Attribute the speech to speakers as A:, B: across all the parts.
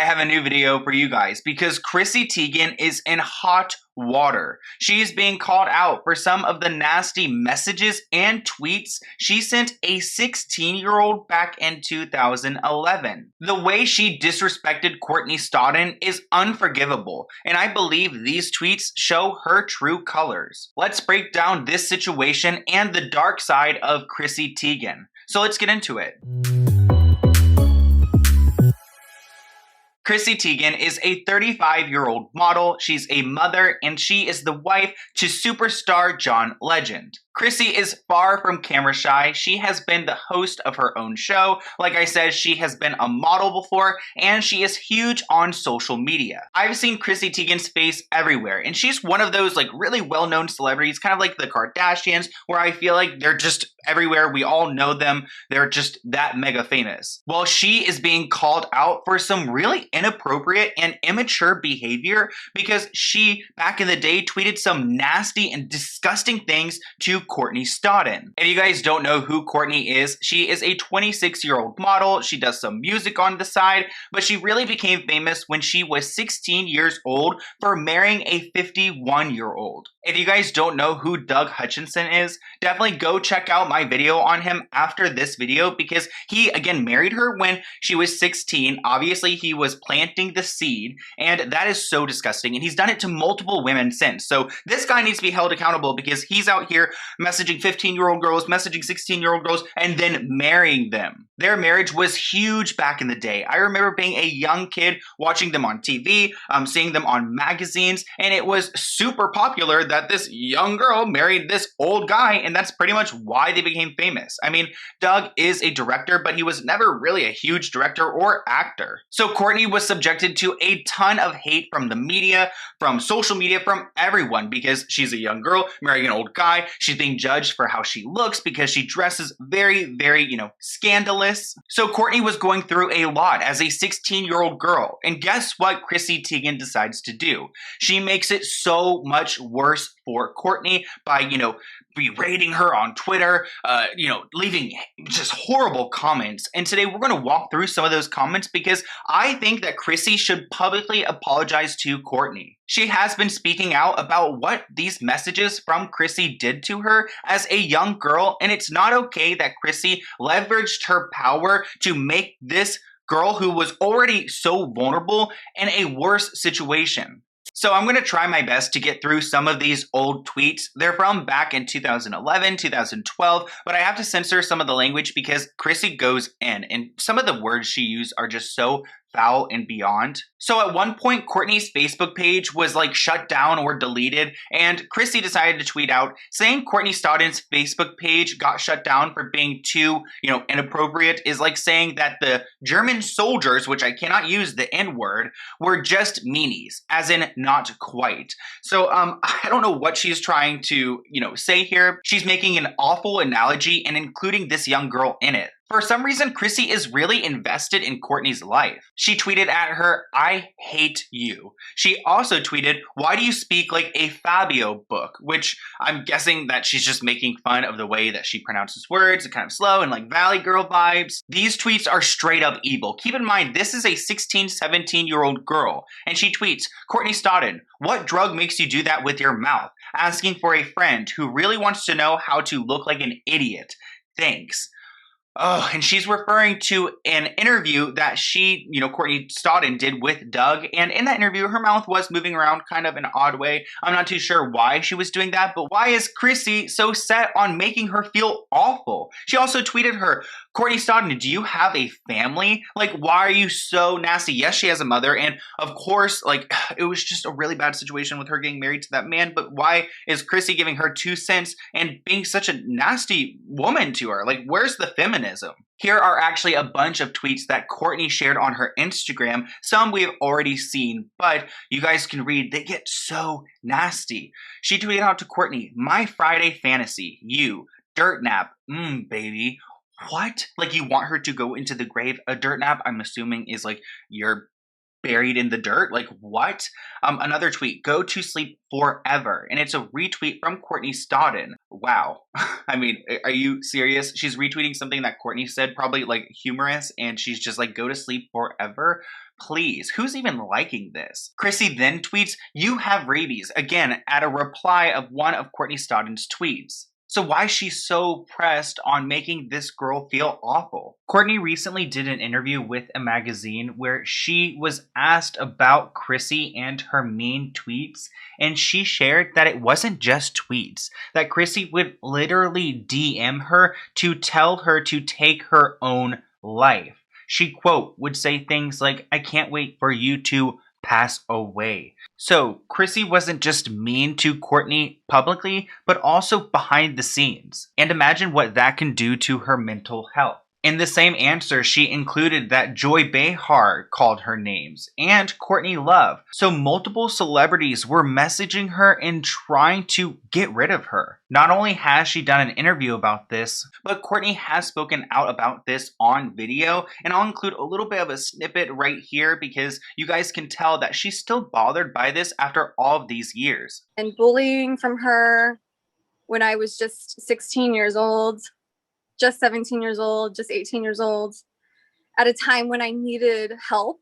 A: I have a new video for you guys because Chrissy Teigen is in hot water. She is being called out for some of the nasty messages and tweets she sent a 16-year-old back in 2011. The way she disrespected Courtney Stodden is unforgivable, and I believe these tweets show her true colors. Let's break down this situation and the dark side of Chrissy Teigen. So let's get into it. Chrissy Teigen is a 35-year-old model, she's a mother, and she is the wife to superstar John Legend. Chrissy is far from camera shy. She has been the host of her own show. Like I said, she has been a model before, and she is huge on social media. I've seen Chrissy Teigen's face everywhere, and she's one of those really well-known celebrities, kind of like the Kardashians, where I feel like they're just everywhere. We all know them. They're just that mega famous. Well, she is being called out for some really inappropriate and immature behavior because she, back in the day, tweeted some nasty and disgusting things to Courtney Stodden. If you guys don't know who Courtney is, she is a 26-year-old model. She does some music on the side, but she really became famous when she was 16 years old for marrying a 51-year-old. If you guys don't know who Doug Hutchinson is, definitely go check out my video on him after this video because he, again, married her when she was 16. Obviously, he was planting the seed, and that is so disgusting, and he's done it to multiple women since. So this guy needs to be held accountable because he's out here messaging 15-year-old girls, messaging 16-year-old girls, and then marrying them. Their marriage was huge back in the day. I remember being a young kid watching them on TV, seeing them on magazines, and it was super popular that this young girl married this old guy, and that's pretty much why they became famous. I mean, Doug is a director, but he was never really a huge director or actor. So Courtney was subjected to a ton of hate from the media, from social media, from everyone because she's a young girl marrying an old guy. She's being judged for how she looks because she dresses very, very, scandalous. So Courtney was going through a lot as a 16-year-old girl. And guess what Chrissy Teigen decides to do? She makes it so much worse for Courtney by, berating her on Twitter, leaving just horrible comments. And today we're going to walk through some of those comments because I think that Chrissy should publicly apologize to Courtney. She has been speaking out about what these messages from Chrissy did to her as a young girl, and it's not okay that Chrissy leveraged her power to make this girl who was already so vulnerable in a worse situation. So I'm going to try my best to get through some of these old tweets. They're from back in 2011, 2012, but I have to censor some of the language because Chrissy goes in, and some of the words she used are just so foul and beyond. So at one point, Courtney's Facebook page was shut down or deleted, and Chrissy decided to tweet out saying Courtney Stodden's Facebook page got shut down for being too, inappropriate is like saying that the German soldiers, which I cannot use the N-word, were just meanies, as in not quite. So I don't know what she's trying to, say here. She's making an awful analogy and including this young girl in it. For some reason, Chrissy is really invested in Courtney's life. She tweeted at her, "I hate you." She also tweeted, "Why do you speak like a Fabio book?" Which I'm guessing that she's just making fun of the way that she pronounces words, kind of slow and Valley Girl vibes. These tweets are straight up evil. Keep in mind, this is a 16, 17-year-old girl. And she tweets, "Courtney Stodden, what drug makes you do that with your mouth? Asking for a friend who really wants to know how to look like an idiot. Thanks." Oh, and she's referring to an interview that she, Courtney Stodden did with Doug. And in that interview, her mouth was moving around kind of in an odd way. I'm not too sure why she was doing that, but why is Chrissy so set on making her feel awful? She also tweeted her, "Courtney Stodden, do you have a family? Why are you so nasty?" Yes, she has a mother. And of course, it was just a really bad situation with her getting married to that man. But why is Chrissy giving her 2 cents and being such a nasty woman to her? Where's the feminism? Here are actually a bunch of tweets that Courtney shared on her Instagram. Some we've already seen, but you guys can read. They get so nasty. She tweeted out to Courtney, "My Friday fantasy, you, dirt nap, baby." What? You want her to go into the grave? A dirt nap, I'm assuming, is you're buried in the dirt? What? Another tweet, "Go to sleep forever." And it's a retweet from Courtney Stodden. Wow. I mean, are you serious? She's retweeting something that Courtney said, probably humorous, and she's just "go to sleep forever." please, who's even liking this? Chrissy then tweets, "You have rabies," again at a reply of one of Courtney Stodden's tweets. So why is she so pressed on making this girl feel awful? Courtney recently did an interview with a magazine where she was asked about Chrissy and her mean tweets, and she shared that it wasn't just tweets, that Chrissy would literally DM her to tell her to take her own life. She, quote, would say things like, "I can't wait for you to pass away." So Chrissy wasn't just mean to Courtney publicly, but also behind the scenes. And imagine what that can do to her mental health. In the same answer, she included that Joy Behar called her names and Courtney Love. So multiple celebrities were messaging her and trying to get rid of her. Not only has she done an interview about this, but Courtney has spoken out about this on video. And I'll include a little bit of a snippet right here because you guys can tell that she's still bothered by this after all of these years.
B: And bullying from her when I was just 16 years old. Just 17 years old, just 18 years old, at a time when I needed help.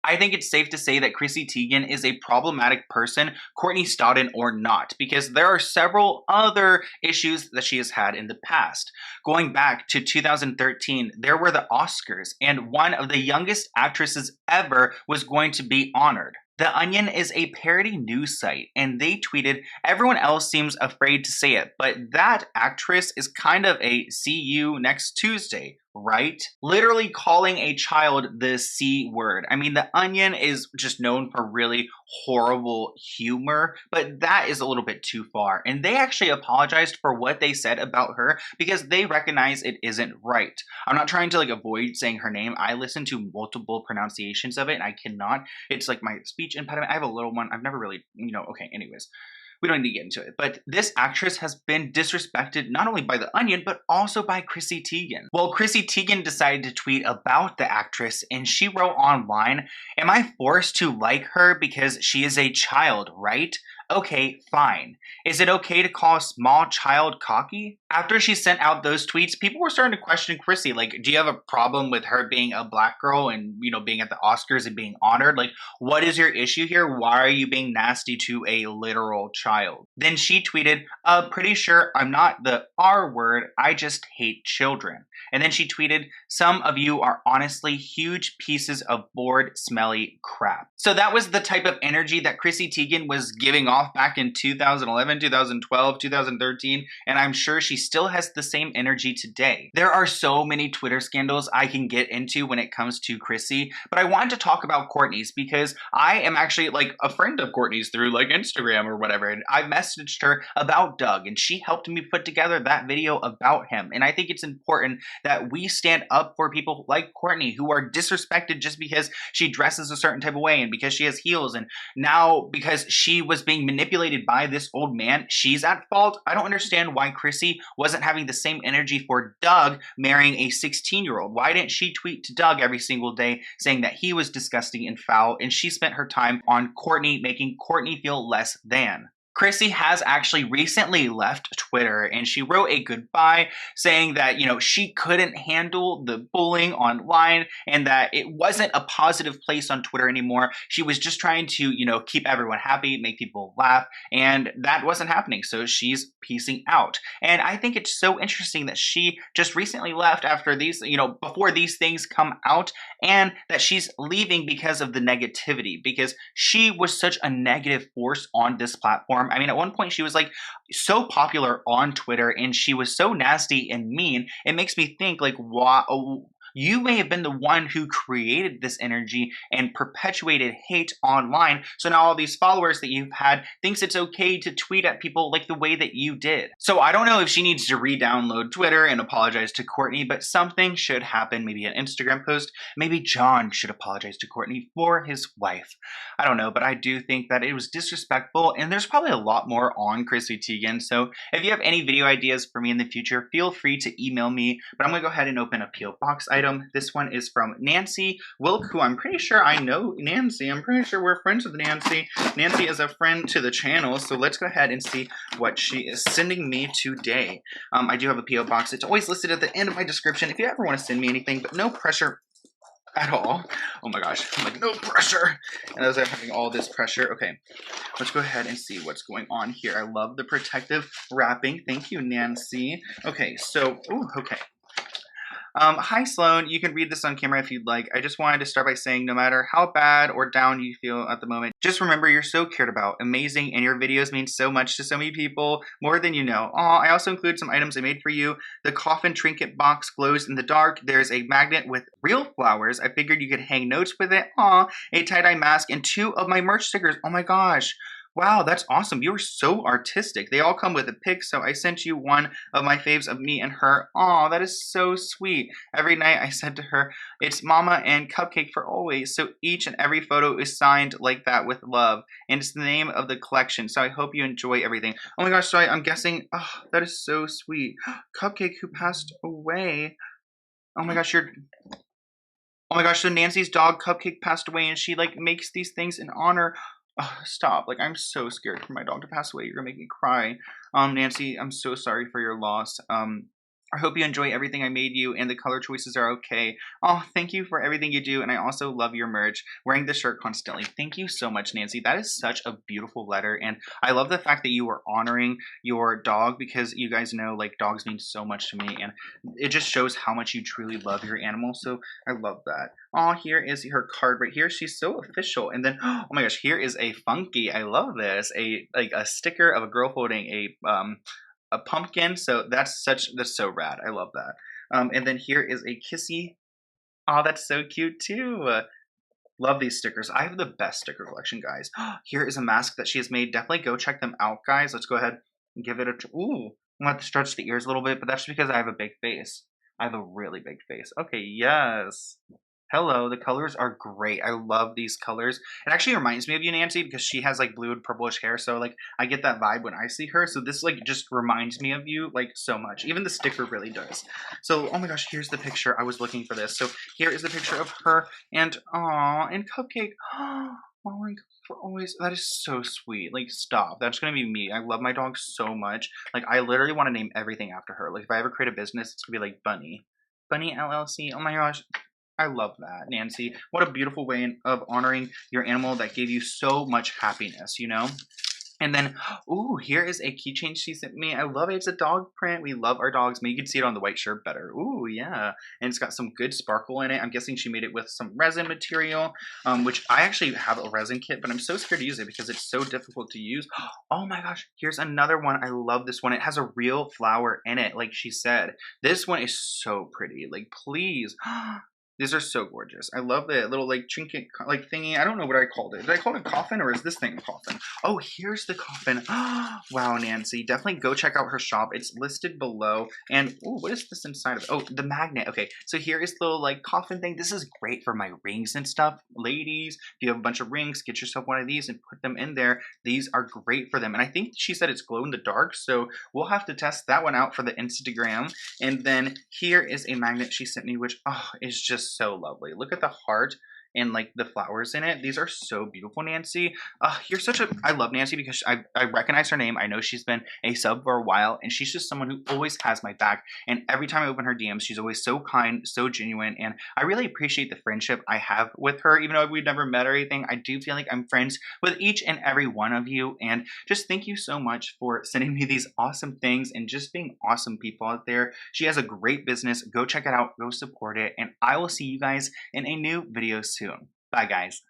A: I think it's safe to say that Chrissy Teigen is a problematic person, Courtney Stodden or not, because there are several other issues that she has had in the past. Going back to 2013, there were the Oscars, and one of the youngest actresses ever was going to be honored. The Onion is a parody news site, and they tweeted, "Everyone else seems afraid to say it, but that actress is kind of a see you next Tuesday, right?" Literally calling a child the C word. I mean, The Onion is just known for really horrible humor, but that is a little bit too far. And they actually apologized for what they said about her because they recognize it isn't right. I'm not trying to avoid saying her name. I listen to multiple pronunciations of it and I cannot. It's like my speech impediment. I have a little one. I've never really, okay, anyways. We don't need to get into it, but this actress has been disrespected not only by The Onion, but also by Chrissy Teigen. Well, Chrissy Teigen decided to tweet about the actress, and she wrote online, "Am I forced to like her because she is a child, right? Okay, fine. Is it okay to call a small child cocky?" After she sent out those tweets, people were starting to question Chrissy. Do you have a problem with her being a black girl and, being at the Oscars and being honored? What is your issue here? Why are you being nasty to a literal child? Then she tweeted, "Pretty sure I'm not the R word. I just hate children." And then she tweeted, "Some of you are honestly huge pieces of bored, smelly crap." So that was the type of energy that Chrissy Teigen was giving off back in 2011, 2012, 2013, and I'm sure she still has the same energy today. There are so many Twitter scandals I can get into when it comes to Chrissy, but I wanted to talk about Courtney's because I am actually a friend of Courtney's through Instagram or whatever, and I messaged her about Doug, and she helped me put together that video about him. And I think it's important that we stand up for people like Courtney who are disrespected just because she dresses a certain type of way and because she has heels, and now because she was being manipulated by this old man, she's at fault. I don't understand why Chrissy wasn't having the same energy for Doug marrying a 16-year-old. Why didn't she tweet to Doug every single day saying that he was disgusting and foul, and she spent her time on Courtney, making Courtney feel less than? Chrissy has actually recently left Twitter, and she wrote a goodbye saying that, she couldn't handle the bullying online and that it wasn't a positive place on Twitter anymore. She was just trying to, keep everyone happy, make people laugh, and that wasn't happening. So she's peacing out. And I think it's so interesting that she just recently left after these, before these things come out, and that she's leaving because of the negativity, because she was such a negative force on this platform. I mean, at one point she was so popular on Twitter and she was so nasty and mean. It makes me think why you may have been the one who created this energy and perpetuated hate online. So now all these followers that you've had thinks it's okay to tweet at people the way that you did. So I don't know if she needs to re-download Twitter and apologize to Courtney, but something should happen. Maybe an Instagram post. Maybe John should apologize to Courtney for his wife. I don't know, but I do think that it was disrespectful, and there's probably a lot more on Chrissy Teigen. So if you have any video ideas for me in the future, feel free to email me. But I'm going to go ahead and open a P.O. Box item. This one is from Nancy Wilk, who I'm pretty sure I know Nancy. I'm pretty sure we're friends with Nancy. Nancy is a friend to the channel, so let's go ahead and see what she is sending me today. I do have a P.O. Box. It's always listed at the end of my description if you ever want to send me anything, but no pressure. at all. Oh my gosh, I'm like, no pressure. And as I'm having all this pressure, okay, let's go ahead and see what's going on here. I love the protective wrapping. Thank you, Nancy. Okay, so, ooh, okay. Hi, Sloan. You can read this on camera if you'd like. I just wanted to start by saying no matter how bad or down you feel at the moment, just remember you're so cared about, amazing, and your videos mean so much to so many people, more than you know. Aw, I also include some items I made for you. The coffin trinket box glows in the dark. There's a magnet with real flowers. I figured you could hang notes with it. Aw, a tie-dye mask, and 2 of my merch stickers. Oh my gosh. Wow, that's awesome. You are so artistic. They all come with a pic, so I sent you one of my faves of me and her. Aw, that is so sweet. Every night I said to her, it's mama and cupcake for always. So each and every photo is signed like that with love. And it's the name of the collection, so I hope you enjoy everything. Oh my gosh, sorry, I'm guessing, oh, that is so sweet. Cupcake who passed away. Oh my gosh, oh my gosh, so Nancy's dog Cupcake passed away and she like makes these things in honor. Oh, stop. Like, I'm so scared for my dog to pass away. You're gonna make me cry. Nancy, I'm so sorry for your loss. I hope you enjoy everything I made you and the color choices are okay. Oh, thank you for everything you do. And I also love your merch. Wearing the shirt constantly. Thank you so much, Nancy. That is such a beautiful letter. And I love the fact that you were honoring your dog because you guys know, like, dogs mean so much to me. And it just shows how much you truly love your animal. So I love that. Oh, here is her card right here. She's so official. And then, oh my gosh, here is a funky. I love this. Like a sticker of a girl holding a pumpkin. So that's so rad. I love that. And then here is a kissy. Oh, that's so cute too. Love these stickers. I have the best sticker collection, guys. Here is a mask that she has made. Definitely go check them out, guys. Let's go ahead and give it a ooh. I'm gonna have to stretch the ears a little bit, but that's because I have a big face. I have a really big face. Okay, yes. Hello, the colors are great. I love these colors. It actually reminds me of you, Nancy, because she has like blue and purplish hair. So like I get that vibe when I see her. So this like just reminds me of you like so much. Even the sticker really does. So, oh my gosh, here's the picture. I was looking for this. So here is the picture of her and Cupcake. Oh my God, for always. That is so sweet. Like, stop. That's gonna be me. I love my dog so much. Like, I literally want to name everything after her. Like, if I ever create a business, it's gonna be like Bunny. Bunny LLC. Oh my gosh. I love that, Nancy. What a beautiful way of honoring your animal that gave you so much happiness, you know? And then, ooh, here is a keychain she sent me. I love it. It's a dog print. We love our dogs. Maybe you can see it on the white shirt better. Ooh, yeah. And it's got some good sparkle in it. I'm guessing she made it with some resin material, which I actually have a resin kit, but I'm so scared to use it because it's so difficult to use. Oh my gosh, here's another one. I love this one. It has a real flower in it, like she said. This one is so pretty. Like, please. These are so gorgeous. I love the little like trinket like thingy. I don't know what I called it. Did I call it a coffin or is this thing a coffin? Oh, here's the coffin. Wow, Nancy. Definitely go check out her shop. It's listed below. And oh, what is this inside of it? Oh, the magnet. Okay, so here is the little like coffin thing. This is great for my rings and stuff. Ladies, if you have a bunch of rings, get yourself one of these and put them in there. These are great for them. And I think she said it's glow in the dark. So we'll have to test that one out for the Instagram. And then here is a magnet she sent me, which is just so lovely. Look at the heart and like the flowers in it. These are so beautiful, Nancy. You're such a, I love Nancy because I recognize her name. I know she's been a sub for a while and she's just someone who always has my back. And every time I open her DMs, she's always so kind, so genuine. And I really appreciate the friendship I have with her. Even though we've never met or anything, I do feel like I'm friends with each and every one of you. And just thank you so much for sending me these awesome things and just being awesome people out there. She has a great business. Go check it out. Go support it. And I will see you guys in a new video soon. Bye, guys.